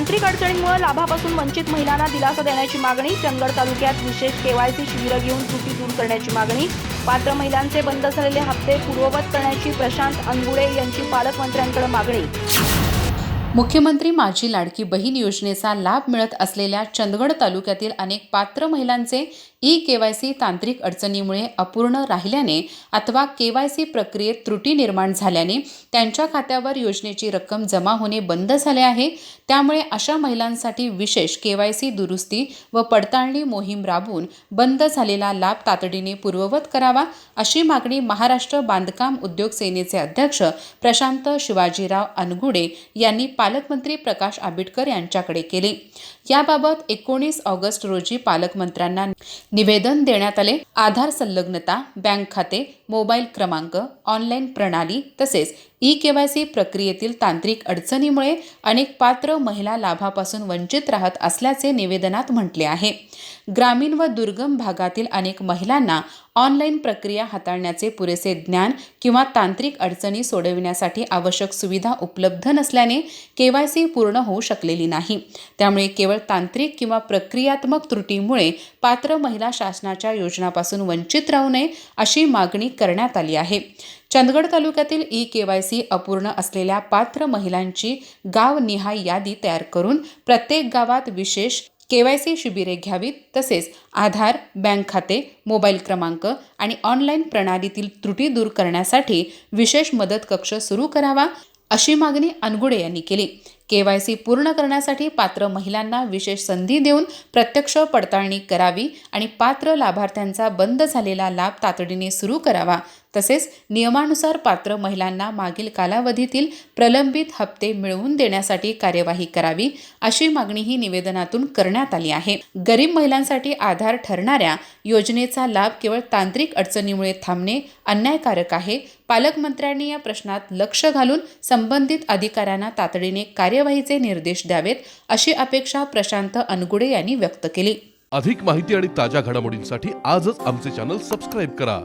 तांत्रिक अडचणींमुळे लाभापासून वंचित महिलांना दिलासा देण्याची मागणी. चंदगड तालुक्यात विशेष केवायसी शिबिरं घेऊन त्रुटी दूर करण्याची मागणी. पात्र महिलांचे बंद झालेले हप्ते पूर्ववत करण्याची प्रशांत अनगुडे यांची पालकमंत्र्यांकडे मागणी. मुख्यमंत्री माझी लाडकी बहीण योजनेचा लाभ मिळत असलेल्या चंदगड तालुक्यातील अनेक पात्र महिलांचे ई-केवायसी तांत्रिक अडचणीमुळे अपूर्ण राहिल्याने अथवा केवायसी प्रक्रियेत त्रुटी निर्माण झाल्याने त्यांच्या खात्यावर योजनेची रक्कम जमा होणे बंद झाले आहे. त्यामुळे अशा महिलांसाठी विशेष केवायसी दुरुस्ती व पडताळणी मोहीम राबवून बंद झालेला लाभ तातडीने पूर्ववत करावा, अशी मागणी महाराष्ट्र बांधकाम उद्योग सेनेचे अध्यक्ष प्रशांत शिवाजीराव अनगुडे यांनी पालकमंत्री प्रकाश आंबेडकर यांच्याकडे केली. याबाबत 19 ऑगस्ट रोजी पालकमंत्र्यांना निवेदन देण्यात आले. आधार संलग्नता, बँक खाते, मोबाईल क्रमांक, ऑनलाईन प्रणाली तसेच ई-केवायसी प्रक्रियेतील तांत्रिक अडचणीमुळे अनेक पात्र महिला लाभापासून वंचित राहत असल्याचे निवेदनात म्हटले आहे. ग्रामीण व दुर्गम भागातील अनेक महिलांना ऑनलाईन प्रक्रिया हाताळण्याचे पुरेसे ज्ञान किंवा तांत्रिक अडचणी सोडविण्यासाठी आवश्यक सुविधा उपलब्ध नसल्याने केवायसी पूर्ण होऊ शकलेली नाही. त्यामुळे केवळ तांत्रिक किंवा प्रक्रियात्मक त्रुटीमुळे पात्र महिला शासनाच्या योजनांपासून वंचित राहू नये, अशी मागणी करण्यात आली आहे. चंदगड तालुक्यातील ई-केवायसी अपूर्ण असलेल्या पात्र महिलांची गावनिहाय यादी तयार करून प्रत्येक गावात विशेष केवायसी शिबिरे घ्यावीत. तसेच आधार, बँक खाते, मोबाईल क्रमांक आणि ऑनलाईन प्रणालीतील त्रुटी दूर करण्यासाठी विशेष मदत कक्ष सुरू करावा, अशी मागणी अनगुडे यांनी केली. केवायसी पूर्ण करण्यासाठी पात्र महिलांना विशेष संधी देऊन प्रत्यक्ष पडताळणी करावी आणि पात्र लाभार्थ्यांचा बंद झालेला लाभ तातडीने सुरू करावा. तसेच नियमानुसार पात्र महिलांना मागील कालावधीतील प्रलंबित हप्ते मिळवून देण्यासाठी कार्यवाही करावी, अशी मागणीही निवेदनातून करण्यात आली आहे. गरीब महिलांसाठी आधार ठरणाऱ्या योजनेचा लाभ केवळ तांत्रिक अडचणीमुळे थांबणे अन्यायकारक आहे. पालकमंत्र्यांनी या प्रश्नात लक्ष घालून संबंधित अधिकाऱ्यांना तातडीने कार्यवाहीचे निर्देश द्यावेत, अशी अपेक्षा प्रशांत अनगुडे यांनी व्यक्त केली. अधिक माहिती आणि ताज्या घडामोडींसाठी आजच आमचे चॅनल सबस्क्राईब करा.